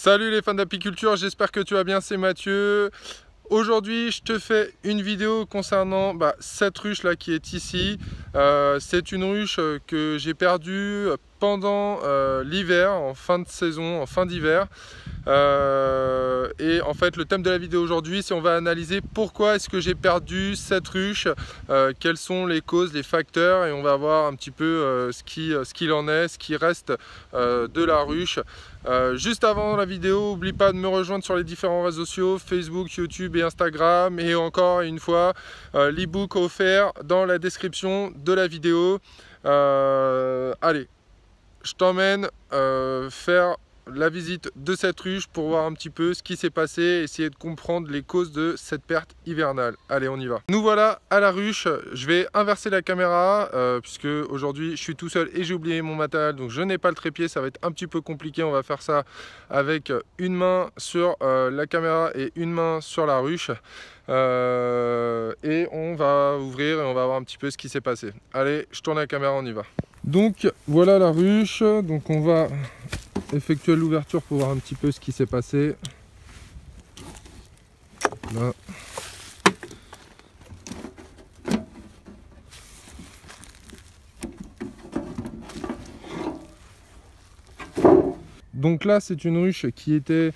Salut les fans d'apiculture, j'espère que tu vas bien, c'est Mathieu. Aujourd'hui, je te fais une vidéo concernant cette ruche là qui est ici. C'est une ruche que j'ai perdue pendant l'hiver, en fin de saison, en fin d'hiver. Et en fait, le thème de la vidéo aujourd'hui, c'est on va analyser pourquoi est-ce que j'ai perdu cette ruche, quelles sont les causes, les facteurs, et on va voir un petit peu ce qu'il en est, ce qui reste de la ruche. Juste avant la vidéo, n'oublie pas de me rejoindre sur les différents réseaux sociaux, Facebook, YouTube et Instagram, et encore une fois, l'ebook offert dans la description de la vidéo. Allez, je t'emmène faire la visite de cette ruche pour voir un petit peu ce qui s'est passé, essayer de comprendre les causes de cette perte hivernale. Allez, on y va. Nous voilà à la ruche. Je vais inverser la caméra puisque aujourd'hui je suis tout seul et j'ai oublié mon matériel, donc je n'ai pas le trépied, ça va être un petit peu compliqué. On va faire ça avec une main sur la caméra et une main sur la ruche. Et on va ouvrir et on va voir un petit peu ce qui s'est passé. Allez, je tourne la caméra, on y va. Donc voilà la ruche, donc on va effectuer l'ouverture pour voir un petit peu ce qui s'est passé. Là. Donc là c'est une ruche qui était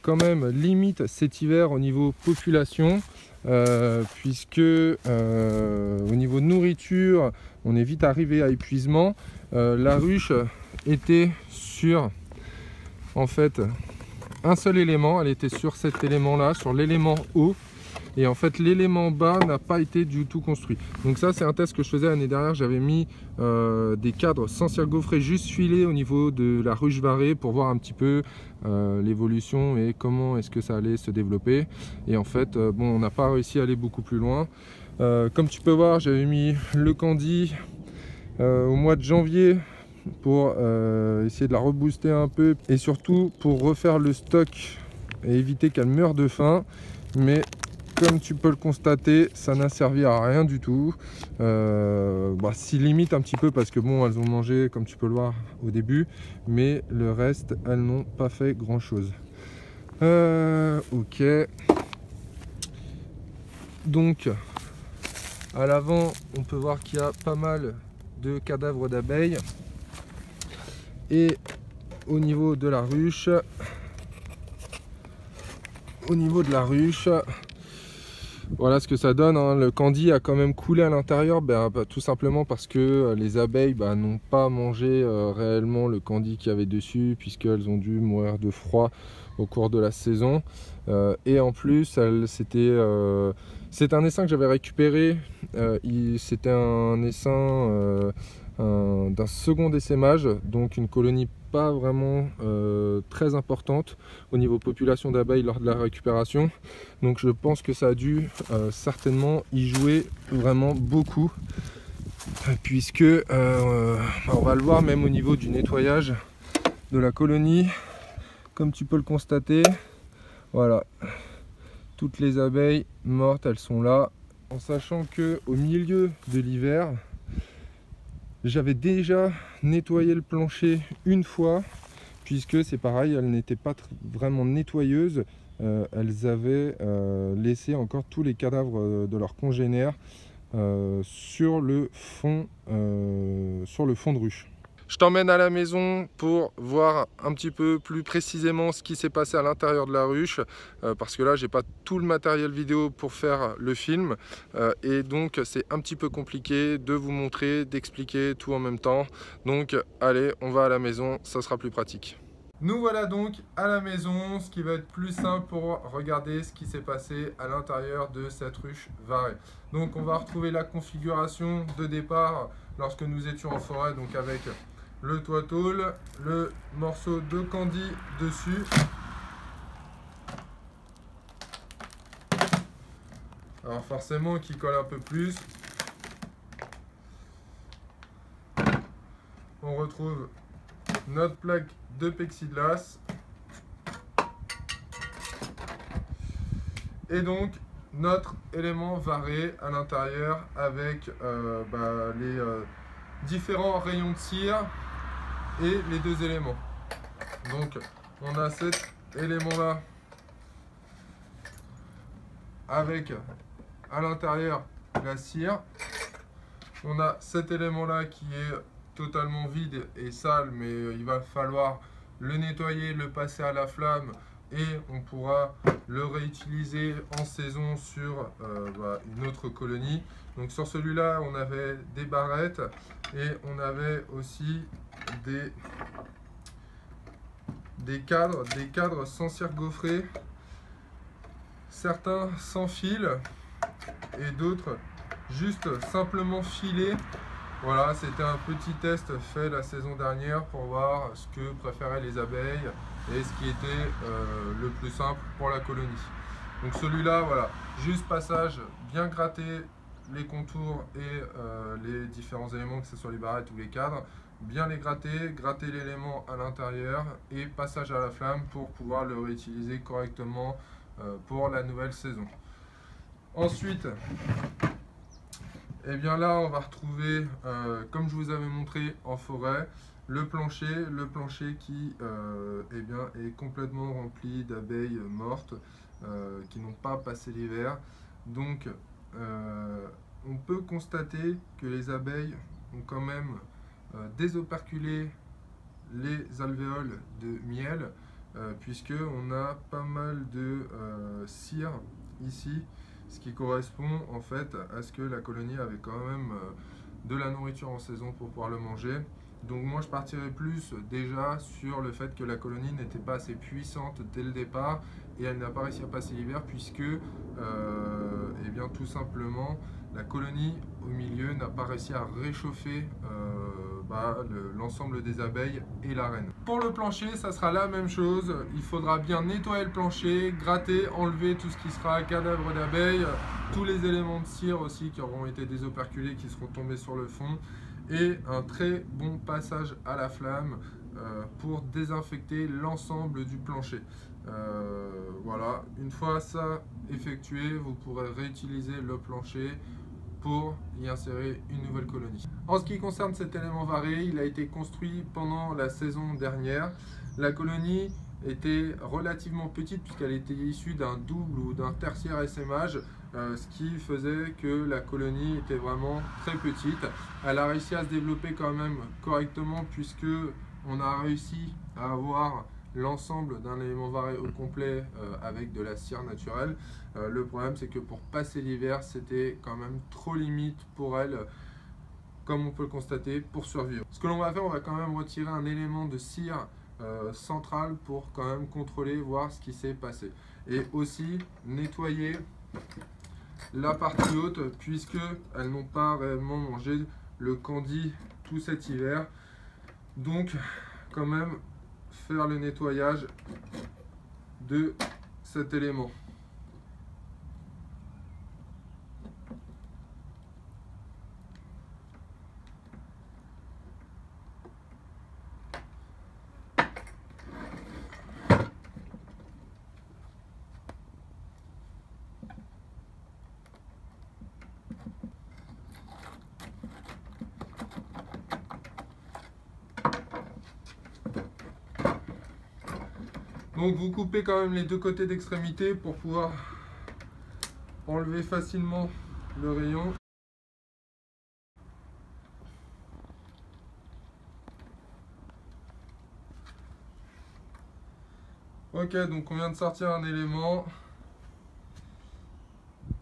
quand même limite cet hiver au niveau population, puisque au niveau de nourriture on est vite arrivé à épuisement. La ruche était sur en fait un seul élément, elle était sur cet élément là, sur l'élément haut, et en fait l'élément bas n'a pas été du tout construit. Donc ça c'est un test que je faisais l'année dernière, j'avais mis des cadres sans cire gaufrée juste filés au niveau de la ruche varée pour voir un petit peu l'évolution et comment est-ce que ça allait se développer. Et en fait bon, on n'a pas réussi à aller beaucoup plus loin. Comme tu peux voir, j'avais mis le Candy au mois de janvier pour essayer de la rebooster un peu et surtout pour refaire le stock et éviter qu'elle meure de faim. Mais comme tu peux le constater, ça n'a servi à rien du tout. Si limite un petit peu parce que bon, elles ont mangé comme tu peux le voir au début, mais le reste elles n'ont pas fait grand chose. Ok, donc à l'avant on peut voir qu'il y a pas mal de cadavres d'abeilles. Et au niveau de la ruche, voilà ce que ça donne, hein. Le Candy a quand même coulé à l'intérieur, tout simplement parce que les abeilles n'ont pas mangé réellement le Candy qu'il y avait dessus, puisqu'elles ont dû mourir de froid au cours de la saison. Et en plus, c'est un essaim que j'avais récupéré, c'était un essaim d'un second essaimage, donc une colonie pas vraiment très importante au niveau population d'abeilles lors de la récupération. Donc je pense que ça a dû certainement y jouer vraiment beaucoup, puisque on va le voir même au niveau du nettoyage de la colonie, comme tu peux le constater. Voilà, toutes les abeilles mortes, elles sont là, en sachant que au milieu de l'hiver, j'avais déjà nettoyé le plancher une fois, puisque c'est pareil, elles n'étaient pas vraiment nettoyeuses. Elles avaient laissé encore tous les cadavres de leurs congénères sur le fond de ruche. Je t'emmène à la maison pour voir un petit peu plus précisément ce qui s'est passé à l'intérieur de la ruche, parce que là j'ai pas tout le matériel vidéo pour faire le film, et donc c'est un petit peu compliqué de vous montrer, d'expliquer tout en même temps. Donc allez, on va à la maison, ça sera plus pratique. Nous voilà donc à la maison, ce qui va être plus simple pour regarder ce qui s'est passé à l'intérieur de cette ruche varée. Donc on va retrouver la configuration de départ lorsque nous étions en forêt, donc avec le toit tôle, le morceau de Candy dessus. Alors forcément qui colle un peu plus. On retrouve notre plaque de plexiglas. Et donc notre élément varé à l'intérieur avec les différents rayons de cire et les deux éléments. Donc on a cet élément-là avec à l'intérieur la cire. On a cet élément-là qui est totalement vide et sale, mais il va falloir le nettoyer, le passer à la flamme et on pourra le réutiliser en saison sur une autre colonie. Donc sur celui-là, on avait des barrettes et on avait aussi des cadres sans cire gaufrée, certains sans fil et d'autres juste simplement filés. Voilà, c'était un petit test fait la saison dernière pour voir ce que préféraient les abeilles et ce qui était le plus simple pour la colonie. Donc celui-là, voilà, juste passage, bien gratter les contours et les différents éléments, que ce soit les barrettes ou les cadres, bien les gratter l'élément à l'intérieur et passage à la flamme pour pouvoir le réutiliser correctement pour la nouvelle saison. Ensuite, et bien là, on va retrouver, comme je vous avais montré en forêt, le plancher qui est complètement rempli d'abeilles mortes qui n'ont pas passé l'hiver. Donc, on peut constater que les abeilles ont quand même désoperculé les alvéoles de miel, puisque on a pas mal de cire ici, ce qui correspond en fait à ce que la colonie avait quand même de la nourriture en saison pour pouvoir le manger. Donc moi je partirais plus déjà sur le fait que la colonie n'était pas assez puissante dès le départ et elle n'a pas réussi à passer l'hiver puisque tout simplement la colonie au milieu n'a pas réussi à réchauffer l'ensemble des abeilles et la reine. Pour le plancher, ça sera la même chose. Il faudra bien nettoyer le plancher, gratter, enlever tout ce qui sera cadavre d'abeilles, tous les éléments de cire aussi qui auront été désoperculés, qui seront tombés sur le fond, et un très bon passage à la flamme pour désinfecter l'ensemble du plancher. Voilà, une fois ça effectué, vous pourrez réutiliser le plancher pour y insérer une nouvelle colonie. En ce qui concerne cet élément varé, il a été construit pendant la saison dernière. La colonie était relativement petite puisqu'elle était issue d'un double ou d'un tertiaire essaimage, ce qui faisait que la colonie était vraiment très petite. Elle a réussi à se développer quand même correctement puisque on a réussi à avoir l'ensemble d'un élément varé au complet avec de la cire naturelle. Le problème c'est que pour passer l'hiver c'était quand même trop limite pour elle, comme on peut le constater, pour survivre. Ce que l'on va faire, on va quand même retirer un élément de cire centrale pour quand même contrôler, voir ce qui s'est passé. Et aussi nettoyer la partie haute puisque elles n'ont pas réellement mangé le candy tout cet hiver. Donc quand même faire le nettoyage de cet élément. Donc vous coupez quand même les deux côtés d'extrémité pour pouvoir enlever facilement le rayon. Ok, donc on vient de sortir un élément.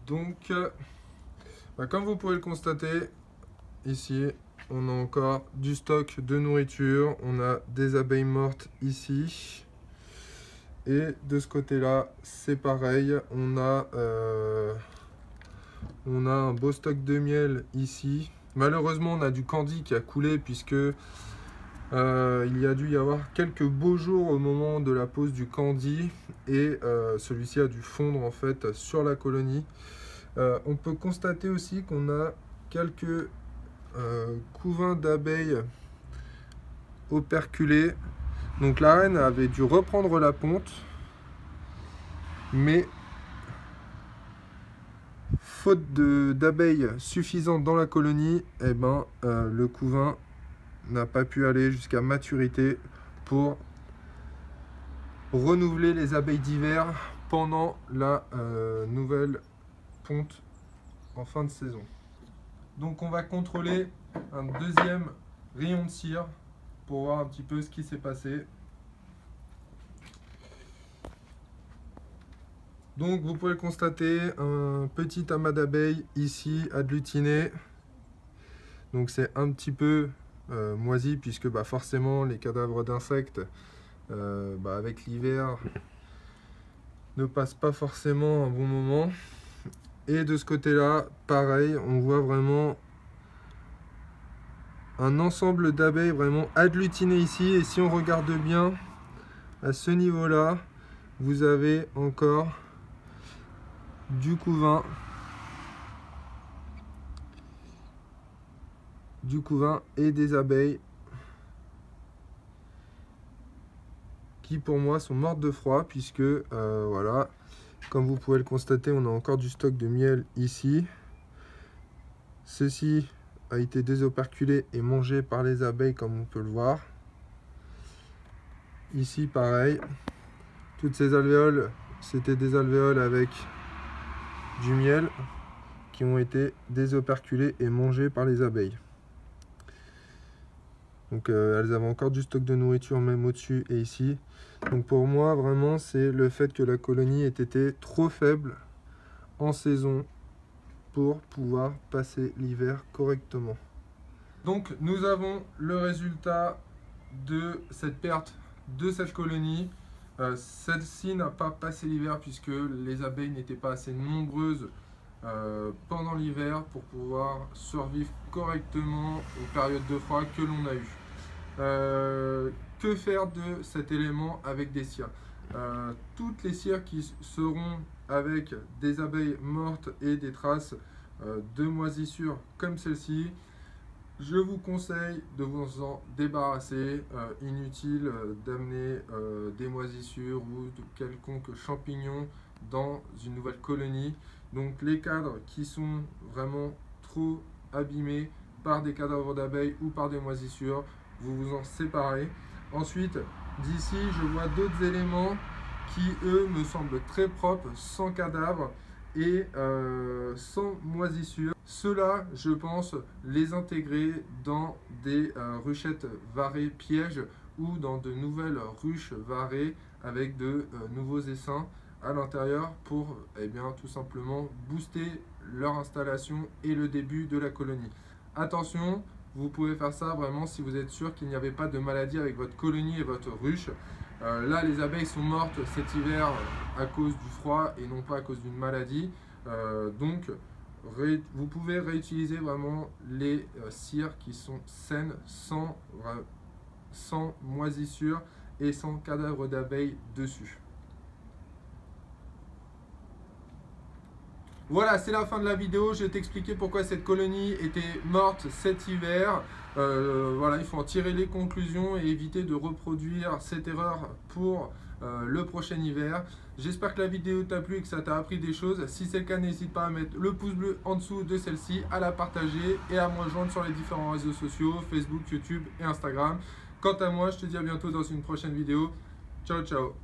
Donc, comme vous pouvez le constater, ici, on a encore du stock de nourriture. On a des abeilles mortes ici. Et de ce côté-là, c'est pareil. On a un beau stock de miel ici. Malheureusement, on a du candy qui a coulé puisque il y a dû y avoir quelques beaux jours au moment de la pose du candy et celui-ci a dû fondre en fait sur la colonie. On peut constater aussi qu'on a quelques couvains d'abeilles operculés. Donc la reine avait dû reprendre la ponte, mais faute d'abeilles suffisantes dans la colonie, le couvain n'a pas pu aller jusqu'à maturité pour renouveler les abeilles d'hiver pendant la nouvelle ponte en fin de saison. Donc on va contrôler un deuxième rayon de cire pour voir un petit peu ce qui s'est passé. Donc vous pouvez le constater, un petit amas d'abeilles ici agglutiné. Donc c'est un petit peu moisi puisque forcément les cadavres d'insectes avec l'hiver ne passent pas forcément un bon moment. Et de ce côté-là, pareil, on voit vraiment un ensemble d'abeilles vraiment agglutinées ici. Et si on regarde bien, à ce niveau-là, vous avez encore du couvain et des abeilles qui pour moi sont mortes de froid puisque voilà, comme vous pouvez le constater, on a encore du stock de miel ici. Ceci a été désoperculé et mangé par les abeilles comme on peut le voir. Ici pareil, toutes ces alvéoles, c'était des alvéoles avec du miel qui ont été désoperculés et mangés par les abeilles. Donc elles avaient encore du stock de nourriture même au-dessus et ici. Donc pour moi vraiment c'est le fait que la colonie ait été trop faible en saison pour pouvoir passer l'hiver correctement. Donc nous avons le résultat de cette perte de cette colonie. Celle-ci n'a pas passé l'hiver puisque les abeilles n'étaient pas assez nombreuses pendant l'hiver pour pouvoir survivre correctement aux périodes de froid que l'on a eues. Que faire de cet élément avec des cires? Toutes les cires qui seront avec des abeilles mortes et des traces de moisissure comme celle-ci, je vous conseille de vous en débarrasser. Inutile d'amener des moisissures ou de quelconque champignon dans une nouvelle colonie. Donc les cadres qui sont vraiment trop abîmés par des cadavres d'abeilles ou par des moisissures, vous vous en séparez. Ensuite, d'ici, je vois d'autres éléments qui, eux, me semblent très propres, sans cadavre et sans moisissure. Ceux-là, je pense, les intégrer dans des ruchettes varées pièges ou dans de nouvelles ruches varées avec de nouveaux essaims à l'intérieur pour tout simplement booster leur installation et le début de la colonie. Attention, vous pouvez faire ça vraiment si vous êtes sûr qu'il n'y avait pas de maladie avec votre colonie et votre ruche. Là, les abeilles sont mortes cet hiver à cause du froid et non pas à cause d'une maladie. Donc, vous pouvez réutiliser vraiment les cires qui sont saines, sans moisissure et sans cadavre d'abeilles dessus. Voilà, c'est la fin de la vidéo. Je vais t'expliquer pourquoi cette colonie était morte cet hiver. Voilà, il faut en tirer les conclusions et éviter de reproduire cette erreur pour le prochain hiver. J'espère que la vidéo t'a plu et que ça t'a appris des choses. Si c'est le cas, n'hésite pas à mettre le pouce bleu en dessous de celle-ci, à la partager et à me rejoindre sur les différents réseaux sociaux, Facebook, YouTube et Instagram. Quant à moi, je te dis à bientôt dans une prochaine vidéo. Ciao, ciao!